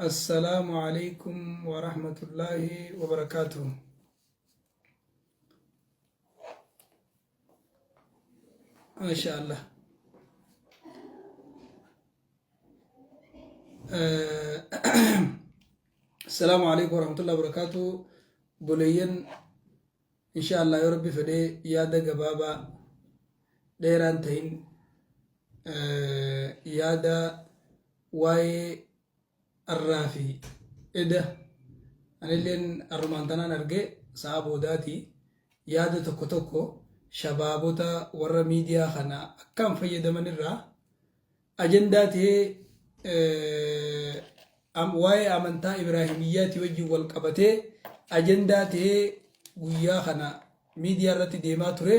السلام عليكم ورحمة الله وبركاته. ما شاء الله. السلام عليكم ورحمة الله وبركاته. بوليين إن شاء الله يا ربي فدي يادا جبابا ديران تهين يادا واي الرافي إده أنا اللين الرمانتانا نرجع صعبو داتي يادا توكو توكو شبابوتا ورا ميديا خنا كم فيدا من الرا أجنداتي أم واي أمانتا إبراهيمياتي وجي والقبتي أجنداتي ويا خنا ميديا رتي ديما توري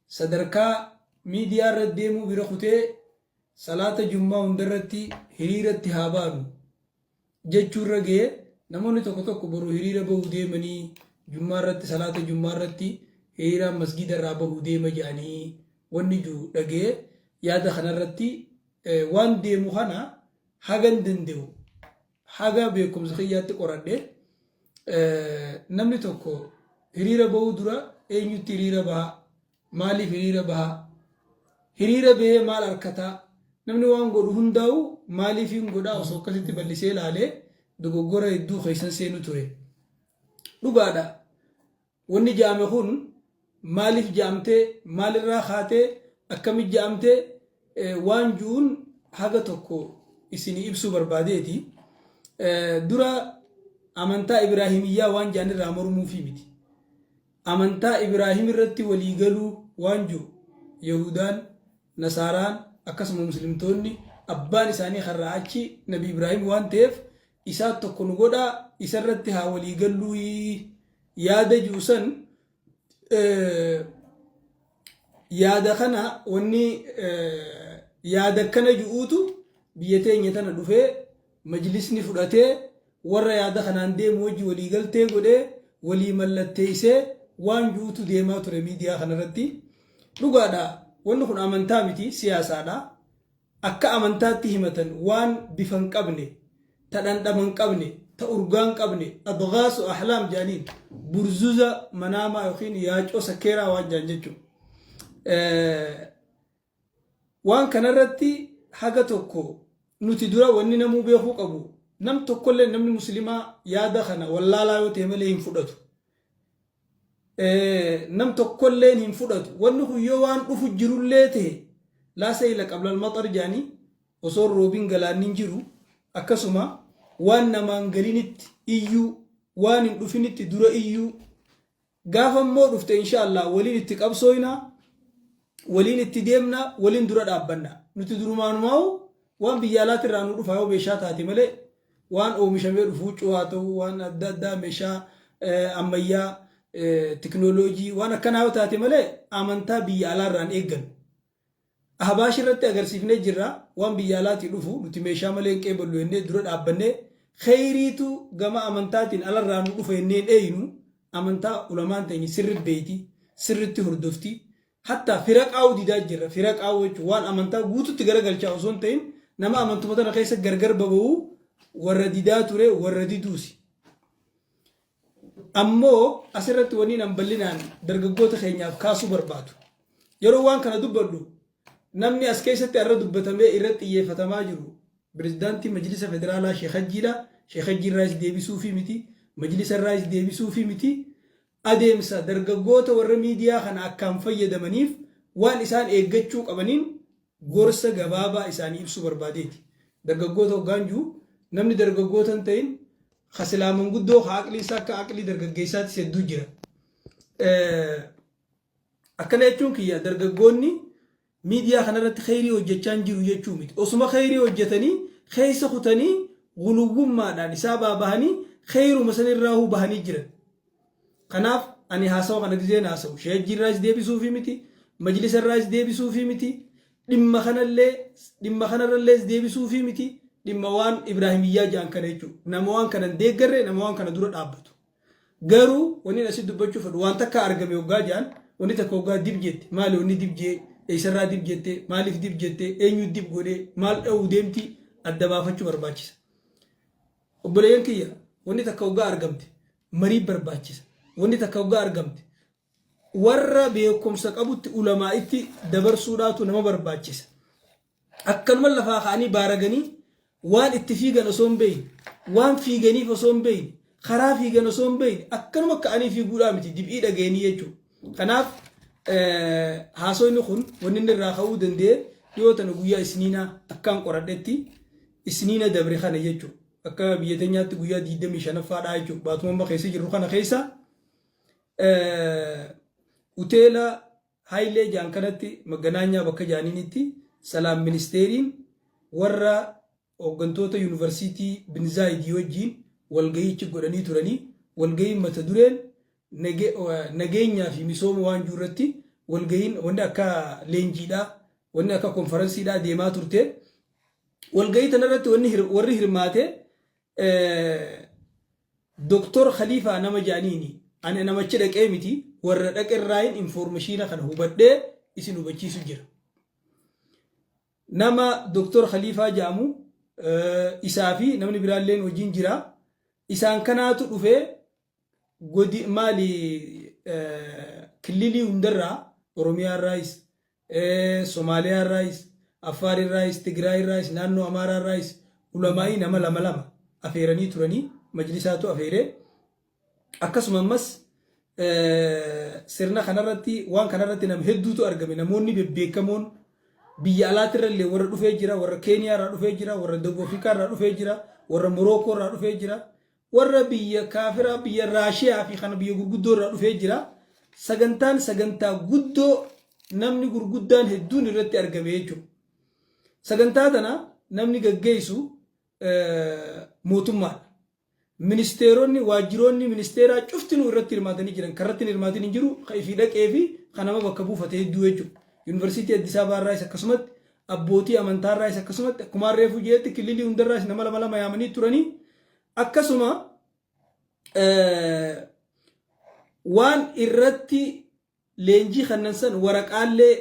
صدركا ميديا رت ديمو برخوتي صلاة جمعة هندرتي هريرتي هابانو جچور رگه نمونی توکو توکو برو هریر بهو دیمنی جمعة رتي صلاة جمعة رتي هيرا مسجد الرابع ديما جاني ونجو دغه يادا خنا رتي وان ديمو خنا حاجن دندو حاجه بكم زخيات قرده نمني توكو هريرا بو درا اينو تيريرا با مالي هريرا با هريرا به مال اركتا نمني وان غو هنداو مالي فين غدا وسوكتي بلسي لاله دغوغورا يدو خيسن سينو توري دغادا وني جامعون مالف جامته مال راخاته أكمل جامته وانجون حاجة توكو إسني إبسو برباديتي درا أمانتا إبراهيمية وان جاني رامور موفيمتي أمانتا إبراهيم الرتي وليغلو وانجو يهودان نصاران أكسم مسلم توني أبان إساني خرعاتي نبي إبراهيم وان تيف إسات توكو نغودا إسرتي ها وليغلو يادا جوسن yaada kana wanni yaada kana ju'utu biyyatee nyatana dhufee majlisni fudhatee warra yaada kanaan deemu wajji walii galtee godhee walii mallatteessee waan ju'utu deemaa ture miidiyaa kanarratti dhugaadha. Wanni kun amantaa miti siyaasaadha. Akka amantaatti himatan waan bifan qabne tadhandhaman qabne تأرجان قبني أضغاث أحلام جانين برزوزة مناما يخين ياجو سكيرا وانجان جيجو وان كنرتي حاجة توكو نتدرا واني نمو بيخوك أبو نم توكو لين نم المسلمة يادا خنا والله لا يتهمل ينفردتو نم توكو لين ينفردتو وانه يوان أفجرو ليته لا سيلك قبل المطر جاني وصور روبين غلان ننجرو أكسما waan namaan galinitti iyyuu waan hin dhufinitti dura iyyuu gaafa immoo dhufte inshallah waliin itti qabsooyna waliin itti deemna waliin dura dhaabbanna nuti durumaanumaa waan biyyaalaati irraa nu dhufa yoo meeshaa taate malee waan oomishamee dhufu cuwaa ta'u waan adda addaa meeshaa ammayyaa teknooloojii waan akkanaa yoo taate malee amantaa biyyaalaa irraan eeggan ahbaash irratti agarsiifnee jirra waan biyyaalaati dhufu nuti meeshaa malee hin qeeballu jennee dura dhaabbannee خيريتو جماعة أمانتاتين على الرانو وفينين أينو أمانتا علماء تاني سر بيتي سر تهردفتي حتى فرق أو دي داجرة فرق أو وان أمانتا غوتو تجرا قال شاوزون تين نما أمانتو مثلا خيسة جرجر بابو وردي داتوري وردي دوسي أمو أسرت وني نمبلينان درجوت خينيا كاسو برباتو يروان كنا دبلو نمني أسكيسة ترى دبتمي إرت إيه فتماجرو بريزدانتي مجلس فدرالا شيخ الجيل رايس ديبي صوفي متي مجلس الرايس ديبي صوفي متي أديمسا درجوتا ور ميديا خنا أكام فيدا منيف وان إسان إيجتشوك أبنين غورسا جبابا إسان يبسو برباديتي درجوتا وغانجو نمني درجوتا انتين خسلا من قدو عقلي ساكا عقلي درجيسات سيدو جرا أكنا يتشون كيا درجوني ميديا خنرت خيري وجتان جيرو يچوميت اسما خيري وجتني خيس ختني غلوغم ما دان حسابا بهني خير مثلا راهو بهني جرا خناف اني حاسو خنا دينا حاسو شيخ الرايس ديبي صوفي متي مجلس الرايس ديبي صوفي متي دم خنرلي ديبي صوفي متي دم وان ابراهيميه جان كنيچو نموان كن ديغره نموان كن دور دابتو غرو وني نسي دبچو فد وان تكا ارغمي وغا جان وني تكوغا ديبجيت مالو ني ديبجي إيسرا ديب جتة مالك ديب جتة أينو ديب غوري مال أو ديمتي الدبافة شو برباچيس obboleeyyan kiyya wanni takka hoggaa argamte marii barbaachisa wanni takka hoggaa argamte warra beekumsa qabutti ulamaa itti dabarsuudhaatu nama barbaachisa akkanuma lafaa ka'anii baaraganii waan itti fiigan osoo hin beeyne waan fiiganiif osoo hin beeyne karaa fiigan osoo hin beeyne akkanuma ka'anii fiiguudhaa miti dib'ii dhageenii jechuudha kanaaf haasoyni kun wanni inni irraa ka'uu danda'e dhiyoo tana guyyaa isniinaa akkaan qoradhetti isniina dabre kana jechuudha akka biyya teenyaatti guyyaa 25ffaadhaa jechuudha baatuma amma keessa jirru kana keessa hoteela Haayilee jaan kanatti maganaanyaa bakka jaaniinitti salaam ministeeriin warra hooggantoota yuunivarsiitii Binzaayidii wajjiin walgayiichi godhanii turanii walgayiin mata dureen nageenyaa fi misooma waan jirurratti walgayiin wanni akka leenjiidhaa wanni akka konferensiidhaa deemaa turte walgayii tanarratti warri hirmaate Dr. Khalifa nama jaaniini ani namachi dhaqee miti warra dhaqerraayin informationa kana hubadhee isin hubachiisu jira nama Dr. Khalifa jaamu isaa fi namni biraalleen wajjin jira isaan kanaatu dhufee godi maali kililii hundarraa Oromiyaa irraayis Somaaliyaa irraayis Affaar irraayis Tigraay irraayis naannoo Amaaraa irraayis ulamaa'ii nama lama afeeranii turanii majlisaatu afeeree akkasuma ammas sirna kanarratti waan kanarratti nam hedduutu argame namoonni bebbeekamoon biyya alaatirrallee warra dhufee jira warra Keeniyaa irraa dhufee jira warra Dawud Afrikaa irraa dhufee jira warra Morookoo irraa dhufee jira warra biyya kaafiraa biyya Raashiyaa fi kana biyya gurguddoo irraa dhufee jira sagantaa guddoo namni gurguddaan hedduun irratti argame jechuudha sagantaa tana namni gaggeessu mootummaadha ministeeronni waajjiroonni ministeeraa cuftinuu irratti hirmaatanii jiran karratti hirmaatanii jiru fi dhaqee fi kanama bakka buufate hedduu jechuudha yuunivarsiitii Addis Ababaa irraas akkasumatti abbootii amantaa irraas akkasumatti akkuma reefu jeetti kililii hundarraas nama lama yaamanii turanii akkasuma waan irratti leenjii kannan san waraqaalee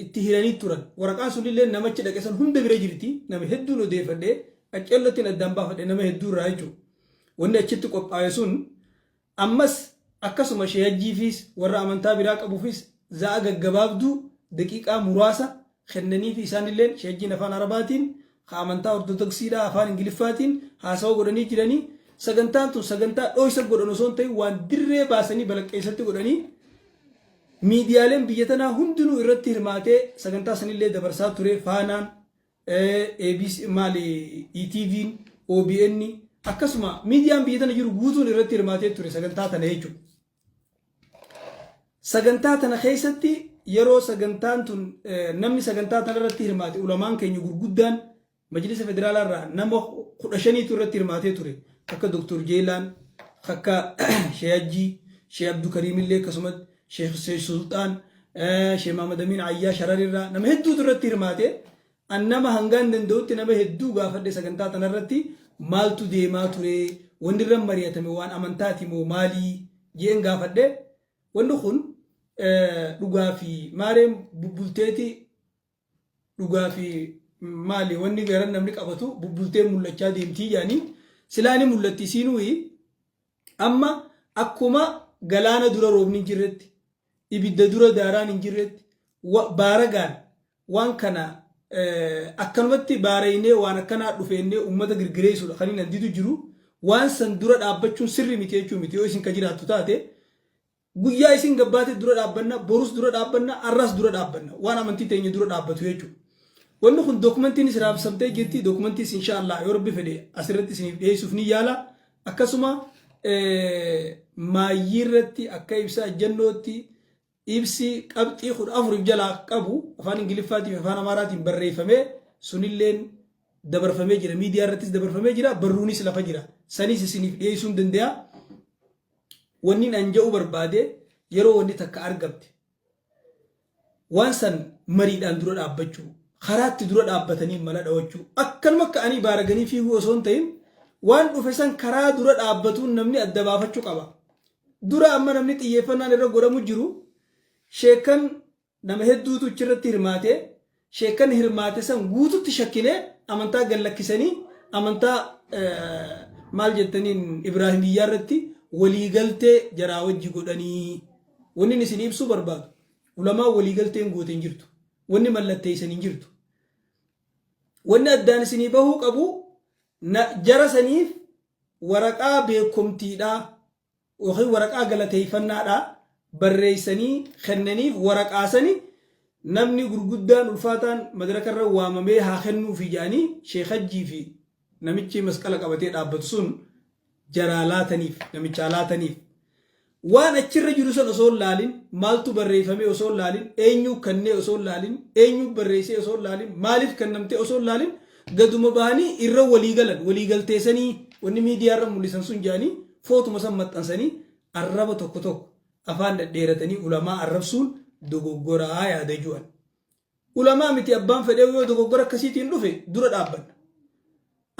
itti hiranii turan waraqaan sunillee namachi dhaqesan hunda bira jirti nama hedduun odeeffadhee qaccellootiin addaan baafadhe nama hedduu irraa jechuudha wanni achitti qophaa'e sun ammas akkasuma sheeyajjiifis warra amantaa biraa qabuufis za'a gaggabaabduu daqiiqaa muraasa kennanii fi isaanillee sheeyajjiin afaan arabaatiin amantaa ortodoksiidhaa afaan ingiliffaatiin haasawa godhanii jiranii sagantaan tun sagantaa dhooysa godhan osoo hin ta'in waan dirree baasanii balaqqeessatti godhanii miidiyaaleen biyya tanaa hundinuu irratti hirmaatee sagantaa sanillee dabarsaa ture faanaan ABC maali ETV'n OBN akkasuma miidiyaan biyya tana jiru guutuun irratti hirmaatee ture sagantaa tana jechuudha sagantaa tana keessatti yeroo sagantaan tun namni sagantaa tana irratti hirmaate ulamaan keenya gurguddaan majlisa federaalaa irraa nama 15tu irratti hirmaatee ture akka Dr. Jeelaan akka Sheeyajjii Sheey Abduu Kariim illee akkasumas Sheekh Sultaan Sheey Mahamad Amin Ayyaa Sharar irraa nama hedduutu irratti hirmaate annama hangaan danda'utti nama hedduu gaafadhe sagantaa tana irratti maaltu deemaa ture wanni irra mari'atame waan amantaati moo maalii jeen gaafadhe wanni kun dhugaa fi maareen bubbulteeti dhugaa fi maali wanni garan namni qabatu bubbultee mul'achaa deemtii yaani silaani mul'atti siinuu amma akkuma galaana dura roobni hin jirretti ibidda dura daaraan hin jirretti baaragaan waan kana akkanumatti baaraynee waan akkanaa dhufeennee ummata girgireessuudha kan hin handitu jiru waan san dura dhaabbachuun sirri miti jechuu miti yoo isin ka jiraattu taate guyyaa isin gabbaate dura dhaabbanna borus dura dhaabbanna arras dura dhaabbanna waan amantii teenya dura dhaabbatu jechuudha wanni kun dokumentiin isin raabsamtee jirti dokumentiin inshallah yoo rabbi fedhe asirratti isiniif dhiyeessuuf ni yaala akkasuma maayirratti akka ibsa jannootti ibsi qabxii 14 jalaa qabu afaan ingiliffaatiin afaan amaaraatiin barreeffamee sunilleen dabarfamee jira miidiyaa irrattis dabarfamee jira barruunis lafa jira sanis isiniif dhiyeessuun danda'a wanni an jedhu barbaade yeroo wanni takka argamte waan san mariidhaan dura dhaabbachuu karaatti dura dhaabbatanii mala dhawachuu akkanuma ka'anii baaraganii fiiguu osoo hin ta'in waan dhufe san karaa dura dhaabbatuun namni adda baafachuu qaba dura amma namni xiyyeeffannaan irra godhamu jiru sheekan nama hedduutu achirratti hirmaate sheekan hirmaate san guututti shakkilee amantaa gallakkisanii amantaa maal jettaniin Ibraahimiyyaa irratti waliigaltee jaraa wajji godhanii wanni isin ibsuu barbaadu ulamaa waliigalteen goote hin jirtu wanni mallatteessan hin jirtu wanni addaan isinii bahuu qabu jara saniif waraqaa beekumtiidhaa yookiin waraqaa galateeffannaadhaa barreessanii kennaniif waraqaa sanii namni gurguddaan ulfaataan madaraka irra waamamee haa kennuufi jedhanii Sheekh Hajjii fi namichi masqala qabatee dhaabbatu sun jaraa laataniif namicha laataniif waan achirra jiru san osoo laalin maaltu barreeffame osoo laalin eenyu kannee osoo laalin eenyu barreessee osoo laalin maaliif kannamtee osoo laalin gaduma bahanii irra waliigalteessanii wanni miidiyaa irra mul'isan sun jedhanii footuma san maxxansanii arraba tokko tokko afaan dhedheeratanii ulamaa arrabsuun dogoggoraa yaada ju'an ulamaa miti abbaan fedhee yoo dogoggora akkasiitiin dhufe dura dhaabbanna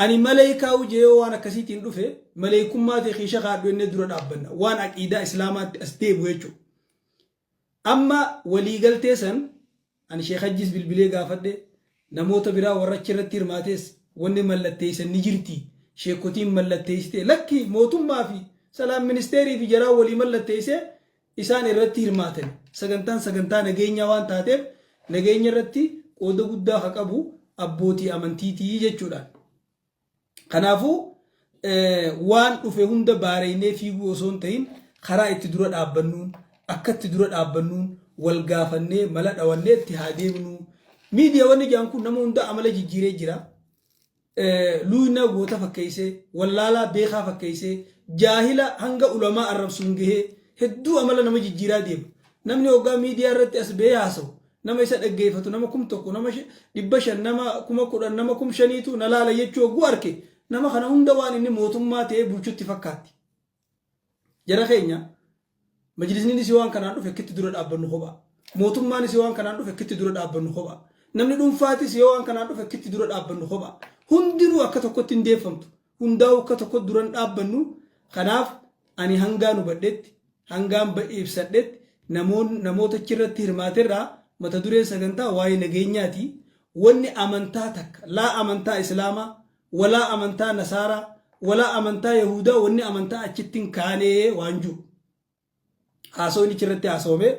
ani maleekaa ujee waan akkasiitiin dhufe maleekummaa ta'e xiisha kaadhu inni dura dhaabbanna waan aqiidaa islaamaatti as deebu jechuudha amma waliigaltee san ani Sheekh Hajjis bilbilee gaafadhe namoota biraa warra achirratti hirmaates wanni mallatteessan ni jirti sheekotiin mallatteessite lakki mootummaa fi salaam ministeerii fi jaraa walii mallatteessee isaan irratti hirmaatan sagantaa nageenyaa waan taateef nageenya irratti qooda guddaa haa qabu abbootii amantiitii jechuudha kanaafuu waan dhufe hunda baareynee fiiguu osoo hin ta'in karaa itti dura dhaabbannuun akka itti dura dhaabbannuun wal gaafannee mala dhawannee itti haa deemnu miidiyaa wanni jedhan kun nama hunda amala jijjiiree jira luuyna goota fakkeessee wallaalaa beekaa fakkeessee jaahila hanga ulamaa arrabsuun gahee hedduu amala nama jijjiiraa deema namni hoggaa miidiyaa irratti as ba'ee haasa'u nama isa dhaggeeffatu nama 1,000 nama 500 nama 10,000 nama 5,000tu na laala jechuu hogguu arke nama kana hunda waan inni mootummaa ta'ee bulchutti fakkaatti jara keenya majlisni si waan kanaan dhufe akkitti dura dhaabbannu kophaa mootummaan si waan kanaan dhufe akkitti dura dhaabbannu kophaa namni dhuunfaati si waan kanaan dhufe akkitti dura dhaabbannu kophaa hundinuu akka tokkotti hin deeffamtu hundaa'u akka tokkotti dura dhaabbannu kanaaf ani hangaan hubadhetti hangaan ibsadhetti namoota achirratti hirmaaterraa mata dureen sagantaa waa'ee nageenyaati wanni amantaa takka laa amantaa islaamaa walaa amantaa nasaaraa walaa amantaa yahudaa wanni amantaa achittiin kaanee waan jiru haasawni achirratti haasawame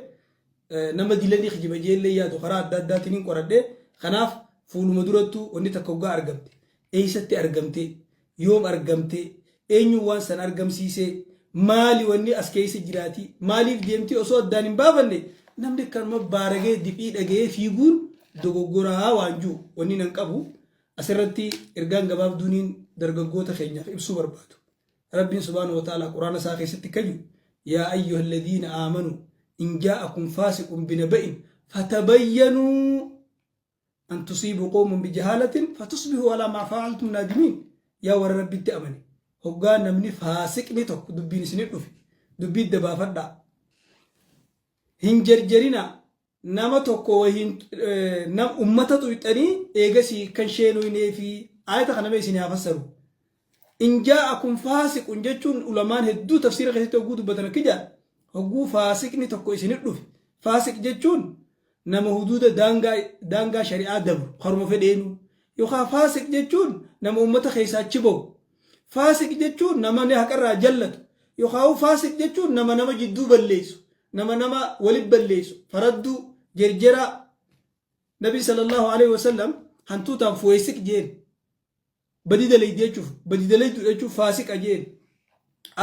nama dilanii kijiba jeellee yaadu karaa adda addaatiin hin qoradhe kanaaf fuuluma durattuu wanni takka hoggaa argamte eessatti argamte yoom argamte eenyu waan san argamsiisee maali wanni as keessa jiraati maaliif deemti osoo addaan hin baafanne namni kanuma baaragee difii dhagee fiiguun dogoggoraa waan jiru wanni nan qabu asirratti ergaan gabaabduuniin dargaggoota keenyaaf ibsuu barbaadu rabbiin subhaanahu wa ta'ala quraana isaa keessatti kaju yaa ayyuhal ladhiina aamanuu in jaa'akum faasiqun binaba'in fatabayyanuu an tusiibuu qawman bijahaalatin fatusbihuu alaa maa fa'altum naadimiin yaa warra rabbitti amane hoggaa namni faasiqni tokko dubbiin isinit dhufe dubbii dabaafadhaa hin jarjarina nama tokko nam ummata tuyxanii eegasii kan sheenuynee fi ayata kaname isin haafassaru in jaa'akum faasiqun jechuun ulamaan hedduu tafsiira keessatti hogguu dubbatan akka jaan hogguu faasiqni tokko isinit dhufe faasiq jechuun nama huduuda daangaa shari'aa dabru haruma fedheenu yookaan faasiq jechuun nama ummata keessaa achi ba'u faasiq jechuun nama ne haqarraa jallatu yookaan faasiq jechuun nama jidduu balleessu nama walib balleessu faradduu jerjera nabi sallallahu alaihi wasallam hantuutaan fuweesiq jeen badidalay jechuuf faasiqa jeen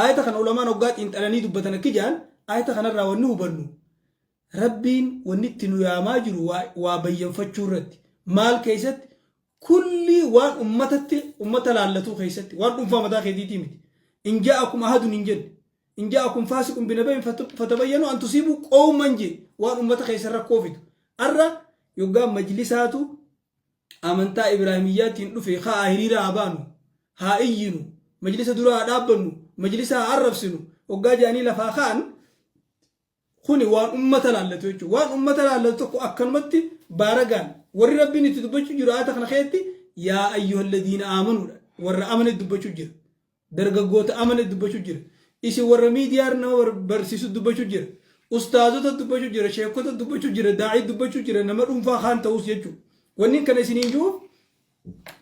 ayata kana ulamaan hoggaa xiinxalanii dubbatan akka jaan ayata kanarraa wanni hubannu rabbiin wanni itti nu yaamaa jiru waa bayyanfachuu irratti maal keessatti kulli waan ummata laallatuu keessatti waan dhuunfaa mataa keetiitii miti in jaa'akum ahadun hin jenne in jaa'akum faasiqun binaba'in fatabayyanu an tusiibuu qawman je waan ummata keessa rakkoo fidu arra yoggaa majlisaatu amantaa ibraahimiyyaatiin dhufe haa hiriira haa baanu haa iyyinu majlisa dura haa dhaabbannu majlisa haa arrabsinu hoggaa jaanii lafaa kaan kuni waan ummata laallatu jechuudha waan ummata laallatu tokko akkanumatti baaragaan warri rabbiin itti dubbachuu jiru ayata kana keessatti yaa ayyuhal ladhiina aamanuu warra amane dubbachuu jira dargaggoota amane dubbachuu jira isi warra miidiyaa nama barsiisu dubbachuu jira ustaazota dubbachuu jira sheekota dubbachuu jira daa'ii dubbachuu jira nama dhuunfaa kaan ta'us jechuudha wanni kana isiniin jiru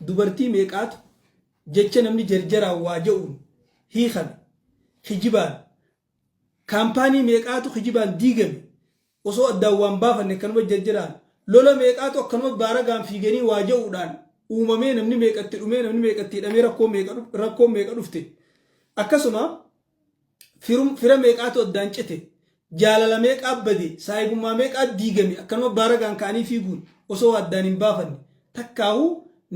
dubartii meeqaatu jecha namni jarjaraan waa ja'uun hiikame kijibaan kaampaanii meeqaatu kijibaan diigame osoo addaan waan baafanne kanuma jarjaraan lola meeqaatu akkanuma baaragaan fiiganii waa ja'uudhaan uumamee namni meeqatti dhumee namni meeqatti hidhamee rakkoo meeqa dhufte akkasuma fira meeqaatu addaan cite jaalala meeqaa bade saayibummaa meeqaa diigame akkanuma baaragaan ka'anii fiiguun osoo addaan hin baafanne takkaahu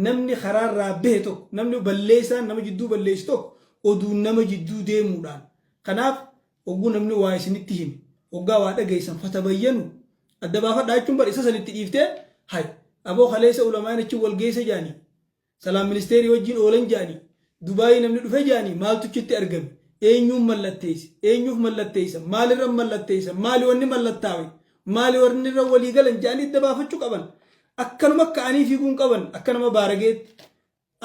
namni karaarraa bahe tokko namni balleessaan nama jidduu balleessu tokko oduun nama jidduu deemuudhaan kanaaf ogguu namni waa isinitti hime oggaa waa dhageessan fatabayyanu adda baafadhaa jechuun bar isa sanitti dhiiftee hay aboo kaleessa ulamaan jechuun wal geesse jaanii salaam ministeerii wajjin oolan jaanii dubaayii namni dhufe jaanii maaltuchitti argame eenyuun mallatteessa eenyuuf mallatteessa maalirra mallatteessa maali wanni mallattaawe maali warni irra walii galan jaanii adda baafachuu qaban akkanuma ka'anii fiiguun qaban akkanuma baarageetti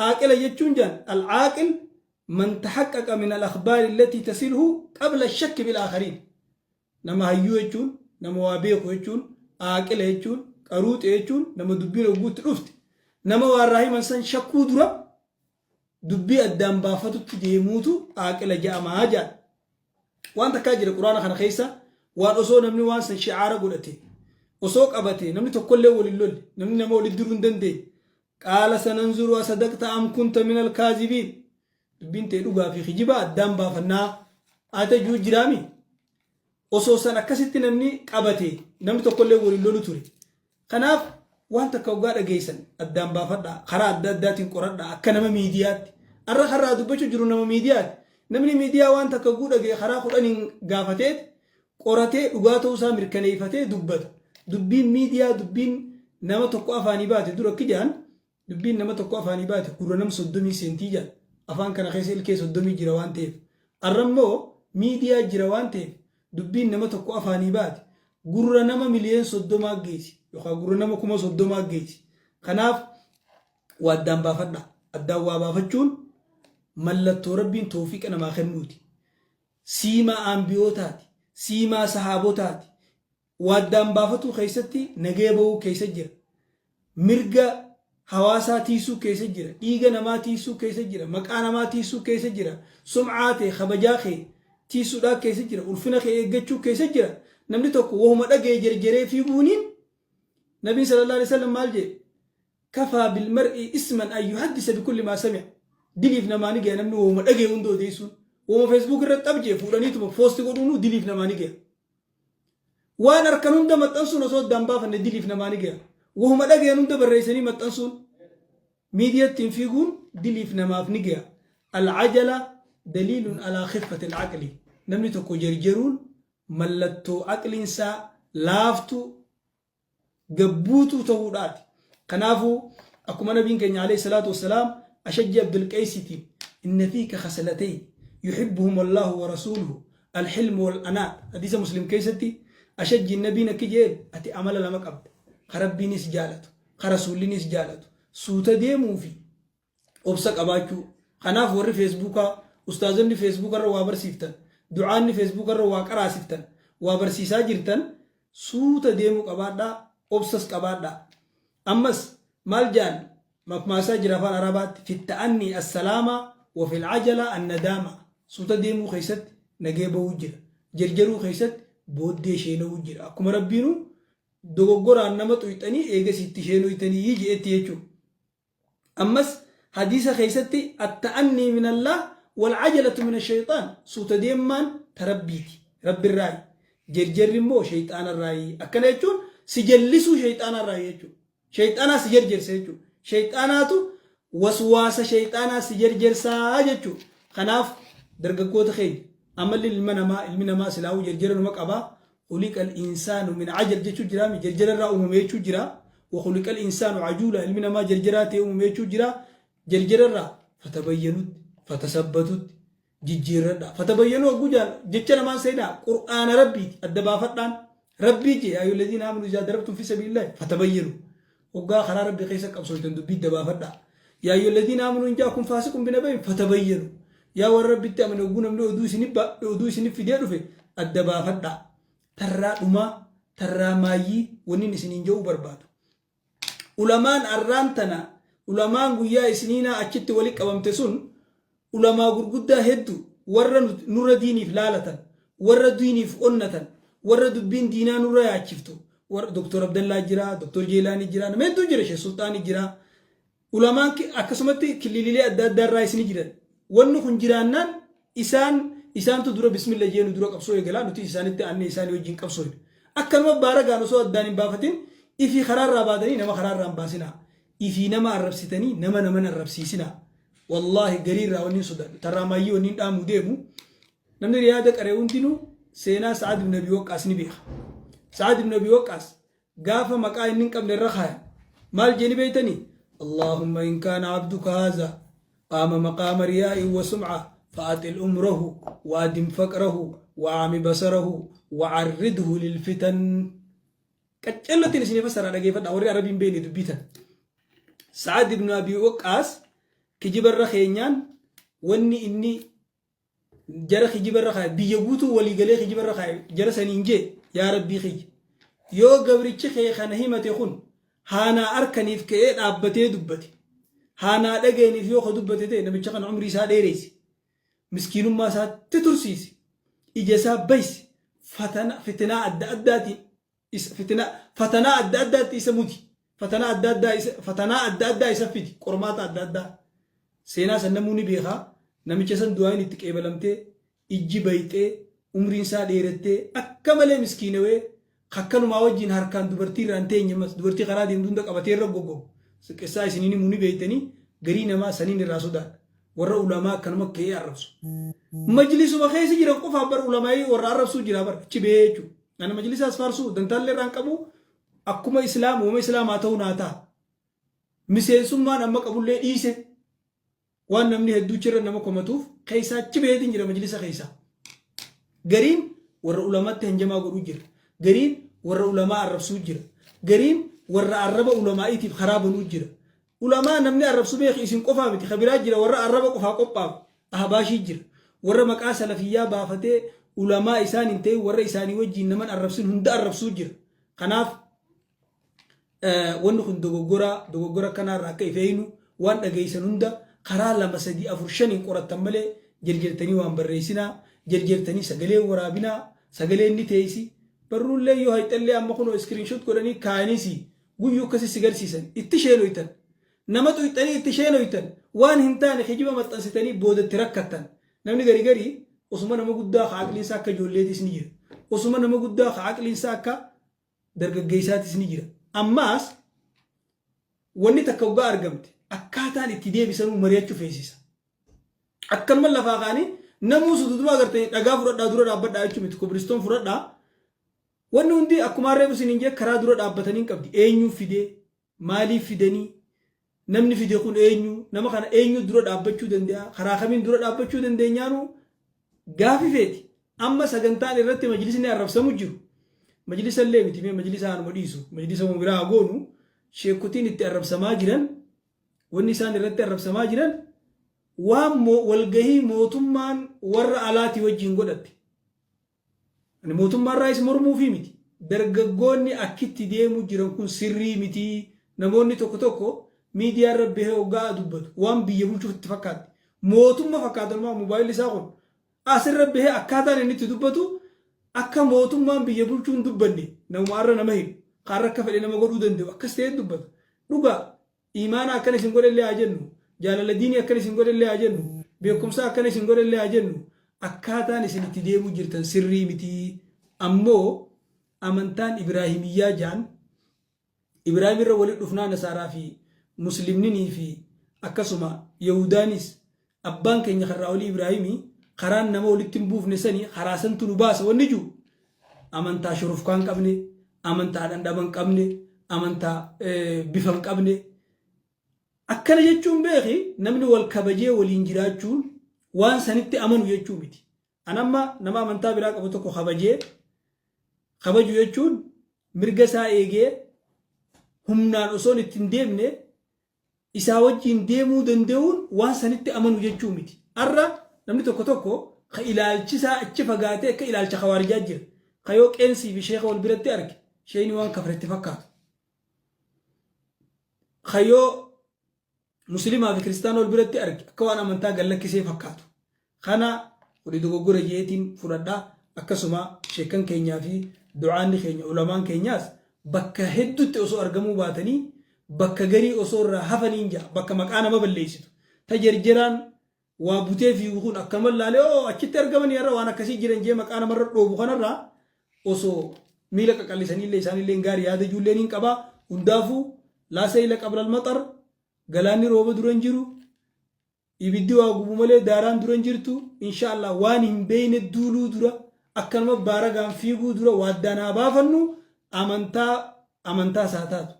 aaqila jechuun jaan al-aaqil man tahaqqaqa min al-akhbaar allati tasiluhu qabla ash-shakk bil aakharin nama hayyuu jechuun nama waa beeku jechuun aaqila jechuun qaruuxe jechuun nama dubbiin ogguutti dhufte nama waan raahiman san shakkuu dura dubbii addaan baafatutti deemuutu aaqila ja'amaa jaan waan takkaa jira quraana kana keessa waan osoo namni waan san shi'aara godhate osoo qabate namni tokkollee waliin lolle namni nama waliin diruu hin dandeenye qaala sananzuru asadaqta am kunta min alkaazibiin dubbiin ta'e dhugaa fi kijiba addaan baafannaa ate juu jiraami osoo san akkasitti namni qabate namni tokkollee waliin lolu ture kanaaf waan takka ogaa dhageessan addaan baafadhaa karaa adda addaatiin qoradhaa akka nama miidiyaatti arra karaa dubbachuu jiru nama miidiyaatti namni miidiyaa waan takka oguu dhagee karaa kudhaniin gaafateet qoratee dhugaa ta'uusaa mirkaneeffatee dubbata dubbiin miidiyaa dubbiin nama tokko afaanii baate dura akka jaan dubbiin nama tokko afaanii baate gurra nama 30 sentii jaan afaan kana keessa ilkee 30 jira waan ta'eef arrammoo miidiyaa jira waan ta'eef dubbiin nama tokko afaanii baate gurra nama miliyoon 30 geessi yookaan gurra nama 30 geessi kanaaf waa addaan baafadha addaan waa baafachuun mallattoo rabbiin tawfiiqa namaa kennuuti siimaa ambiyootaati siimaa sahaabotaati waa addaan baafatu keessatti nagee bahuu keessa jira mirga hawaasaa tiisuu keessa jira dhiiga namaa tiisuu keessa jira maqaa namaa tiisuu keessa jira sum'aa ta'e kabajaa kee tiisuudhaa keessa jira ulfina kee eeggachuu keessa jira namni tokko wahuma dhagee jarjaree fiiguuniin nabiin sallallahu alaihi wasallam maal jedhe kafaa bilmar'i isman an yuhaddisa bikulli maa sami'a diliif namaani gaya namni wahuma dhagee hunda odeessuun wahuma feesbuuk irratti abjee fuudhaniituma poosti godhuunu diliif namaani gaya waan harkan hunda maxxansuun osoo addaan baafanne diliif namaani gaya wahuma dhageen hunda barreessanii maxxansuun miidiyaattiin fiiguun diliif namaaf ni gaya alcajala daliilun alaa khiffati alcaqli namni tokko jarjaruun mallattoo aqliinsaa laaftu gabbuutu ta'uudhaati kanaafuu akkuma nabiin keenya alayhi salaatu wassalaam ashajji abdulqaysitiin inna fiika khasalatayn yuhibbuhum allahu wa rasuluhu alxilmu walanaa hadiisa muslim keessatti ashajji النبي كجيل أتي عمل لما قبل خربينيس جالته خرسولينيس جالته سوتا ديمو في أبسك أباكو خناف وري فيسبوكا أستاذني فيسبوكا رو وابر سيفتن دعاني فيسبوكا رو واقرا سيفتن وابر سيسا جرتن سوتا ديمو قبادا أبسس قبادا أمس مالجان مكماسا جرافان عربات في التأني السلامة وفي العجلة الندامة سوتا ديمو خيست نجيبه وجر جرجرو خيست بودي شينو وجر أكما ربينو دوغورا نمت ويتاني إيغا سيتي شينو يتاني يجي اتيجو أمس حديثة خيستي التأني من الله والعجلة من الشيطان سوتا ديمان تربيتي رب الرأي جرجر مو شيطان الرأي أكنا يجون سجلسو شيطان الرأي يجون شيطانا سجرجر سيجو شيطاناتو وسواس شيطانا سجرجر ساججو خناف درققوت خيج أمل المنما سلاو جرجر المقابا خلق الإنسان من عجل جيشو جرامي جرجر الرأو مميشو جرا وخلق الإنسان عجولا المنما جرجراتي مميشو جرا جرجر الرأ فتبينوا فتثبتوا جرجر الرأ فتبينوا أقول جيشنا ما سيدا قرآن ربي الدبا فتان ربي جي أيها الذين آمنوا إذا ضربتم في سبيل الله فتبينوا وقال خلا ربي قيسك أبصرتن دبي الدبا فتان يا أيها الذين آمنوا إن جاءكم فاسق بنبأ فتبينوا يا ورب التأمن وقونا من أدوس نب في ديالو في الدبا فدا ترى أما ترى مايي ونين سنين جو برباد علماء الرانتنا ulamaan guyyaa isniinaa achitti wali qabamte sun ulamaa gurguddaa hedduu warra nurra diiniif laalatan warra diiniif onnatan warra dubbiin diinaa nurra yaachiftu warra Dr. Abdallaa jira Dr. Jeelaanii jira nama hedduu jira Sheekh Sultaanii jira ulamaan akkasumatti kilililee adda addaa irraa isni jiran wanni kun jiraannaan isaantu dura bismillah jeenu dura qabsoo eegalaa nuti isaanitti aanne isaanii wajjin qabsoo akkanuma baaragaan osoo addaan hin baafatin ifii karaarraa baatanii nama karaarraa hin baasinaa ifii nama arrabsitanii nama naman arrabsiisinaa wallaahi gariirraa wanni sodan tarraamaayyii wanni dhaamuu deemu namni riyaada qaree hundinuu seenaa Sa'ad ibn Abi Waqqaas ni beeka Sa'ad ibn Abi Waqqaas gaafa maqaa inni hin qabne irra kaaya maal jeeni beeytanii Allahumma in kaana abduka haadha qaama maqaama riyaa'in wa sum'a فأطل أمره وأدم فقره وعم بصره وعرضه للفتن كتلت نسني فسر على كيف أوري عربين بيني دبيتا سعد بن أبي وقاص كجبر رخينيان وني إني جرى كجبر رخاي بيجوتو ولي قلي كجبر رخاي جرى سنينجي يا ربي خي يو قبرتش خي خنهيمة يخون هانا أركني في كيد أبتي دبتي هانا دقيني في يوخ دبتي نبي تشخن عمري ساديريسي مسكين ما سات تترسيسي إجازة بيس فتنا أداتي فتنا أداتي سمودي فتنا أداتي سفيدي كرمات أداتا سينا سنموني بيها نمي جسن دوائن اتكيبلمتي إجي بيتي عمرين ساديرتي أكمل مسكينوي خكنو ما وجين هركان دوبرتي رانتي نيمس دوبرتي قرادي مدوندك أبتير ربوغو سكساي سنيني موني بيتني غرينا ما سنين الراسودان ورا علماء كانوا مكية عرفوا مجلس وخيس جرا قف عبر علماء ورا عرفوا جرا بر تبيجو أنا مجلس أسفارسو دنتال رانكبو أكما إسلام وما إسلام أتوا ناتا مسير سما نمك أبو الله إيسه وان نمني هدو جرا نمك ومتوف خيسا تبيجين جرا مجلس خيسا غرين ورا علماء تهنجما غرو جرا غرين ورا علماء عرفوا جرا غرين ورا عرب علماء يتيب خراب نوجرا علماء نمني عرب سبيخ اسم قفا متي خبرات جرا ورا عرب قفا قبا أهباشي جرا ورا مقا سلفيا بافتي علماء إسان انتي ورا إساني وجي نمن عرب سن هند عرب سوجر خناف ونو خن دوغورا كنا راكي فينو وان اغيسن هند خرا لما سدي افرشن قرات تمله جرجرتني وان بريسنا جرجرتني سغلي ورابنا سغلي ني تيسي برول يو هيتلي اما كنو سكرين شوت كودني كانيسي غيو كسي سيغر سيسن اتشيلو يتن نمتو يتني اتشيلو يتن وان هنتان خجيبه متنستني بود تركتن نمني غري عثمان ما غدا عقلي ساكا جوليتي سنيجر عثمان ما غدا عقلي ساكا درغغيساتي سنيجر اماس وني تكوغا ارغمت اكاتان اتدي بيسنو مرياتو فيسيس اكن مل لفاقاني نموس ددما غرتي دغا فردا دورا دابدا اچو مت كوبرستون فردا ونوندي اكمار ريبس نينجه كرا دورا دابتنين قبدي اينيو فيدي مالي فيدني نمني فيدي كون اينيو نما كان اينيو دورا دابچو دنديا خرا خمين دورا دابچو دندينيانو غافي فيتي اما سغنتان رتي مجلسني عرب سمجو مجلس اللي متي مجلس ان مديسو مجلس مغرا غونو شيكوتين يتعرب سماجرن والنسان رتي عرب سماجرن وام والغي موتمان ور علاتي وجين غدت ان موتمان رايس مرمو في متي درغغوني اكيتي ديمو جيرن كون سري متي نموني توكو توكو ميديا ربه وغا دبت وام بيبلچو تفكات موتما فكات ما موبايل ساقون asir rabbe akkaataan inni itti dubbatu akka mootummaan biyya bulchuun dubbanne namarra nama hin qarra akka fedhe nama godhuu danda'u akkas ta'ee dubbata dhuga iimaana akkana isin godhellee haa jennu jaalala diinii akkana isin godhellee haa jennu beekumsa akkana isin godhellee haa jennu akkaataan isin itti deemuu jirtan sirrii miti ammoo amantaan ibraahimiyyaa jaan ibraahim irra walitti dhufnaa nasaaraa fi muslimninii fi akkasuma yahudaanis abbaan keenya karraa olii ibraahimii خران نما ولتين بوف نسني خراسن تنباس ونجو أمانتا شرف كان قبني أمانتا دندبان قبني أمانتا بفن قبني أكل يجون بيخي نمن والكبجة والإنجراجون وان سنت أمانو يجون بيتي أنا ما نما أمانتا براك أبوتكو خبجو يجون مرجسا إيجي هم نان أصون التندمنة إساوجين ديمو دندون وان سنت أمانو يجون بيتي أرى نمني توكو خيلالچسا اچ فغاته كيلالچ خوارجا جير خيو قنسي في شيخ والبرت ارك شيني وان كفرت فكات خيو مسلمة في كريستيانو البرد أرك كوانا من تاجل لك كيسي فكاتو خنا وليدو جوجورة جيتين فردا أكسما شكن كينيا في دعاني كينيا علماء كينياس بكا هدو تأسو أرجمو باتني بكا جري أسور هفنينجا بكا مكانا ما بلليسيتو تجرجران وابوتي في وخون أكمل لا ليه أكيد أرجمني يرى وأنا كسي جرين جي مكانا مرة روبخنا را أسو ميلك كاليساني لساني لينغاري هذا جولينين كبا وندافو لا سيلك قبل المطر galani roba duran jiru ibiddi waa gubumale daaraan duran jirtu inshallah waan hin beeyne duulu dura akkanuma baaragaan fiiguu dura waaddanaa baafannu amantaa saataatu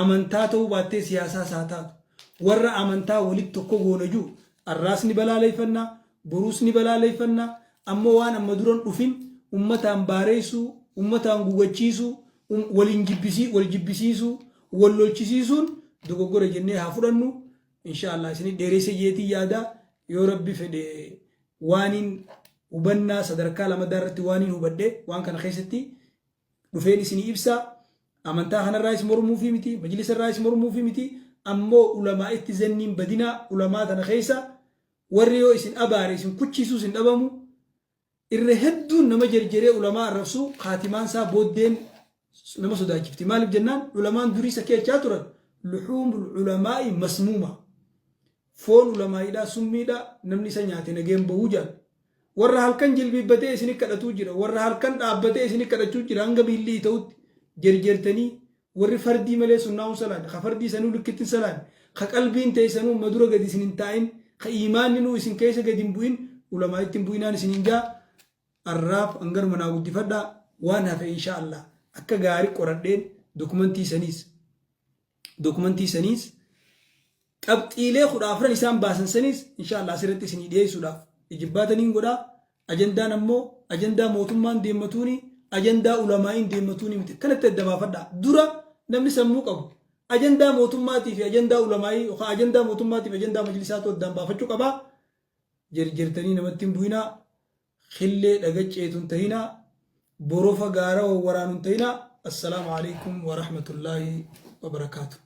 amantaa ta'uu baattee siyaasaa saataatu warra amantaa walitti tokko goonaju arraasni balaaleffannaa boruusni balaaleffannaa ammoo waan amma duran dhufin ummataan baareessuu ummataan gugachiisuu wal jibbisiisuu wal lolchisiisuun دوغورة جنة هافرنو إن شاء الله سني دريسة جيتي يادا يا ربي فدي وانين وبنا صدركا لما دارت وانين وبدي وان كان خيستي نفيني سني إبسا أمانتا هنا الرئيس مرمو في متي مجلس الرئيس مرمو في متي أمو علماء اتزنين بدينا علماء هنا خيسا وريو إسن أباري إسن كتشيسو سن أبامو الرهدو نما جرجري علماء الرسو خاتمان سا بودين نما سودا جفتي مالب جنان علماء دوريسا كي تشاتورا لحوم العلماء مسمومة فون علماء دا سمي دا نمني سنياتي نجيم بوجان ورا هالكن جلبي بدأ سني كذا توجرا ورا هالكن بدأ سني كذا توجرا عنك بيلي توت جرجرتني ورا فردي ملء سناو سلان خفردي سنو لكتين سلان خقلبين تيسنو مدرو قدي سنين تاين خإيمان نو سن كيسة قديم بوين علماء تنبوينان سنين جا الراب أنجر مناود دفدا وانا في إن شاء الله أكا غاري قردين دوكمنتي سنيس قبط إليه خد أفران إسان باسن سنيس إن شاء الله سيرتي سني ديه سوداف إجباتنين قدا أجندا نمو أجندا موتمان ديمتوني أجندا علماء ديمتوني كانت تدما فدا دورا نمني سموك أبو أجندا موتماتي في أجندا علماء وخا أجندا موتماتي في أجندا مجلسات ودام بافتشو كبا جرجرتني نمتين بوينا خلي لغج إيتون تهينا بروفا غارا وورانون تهينا السلام عليكم ورحمة الله وبركاته.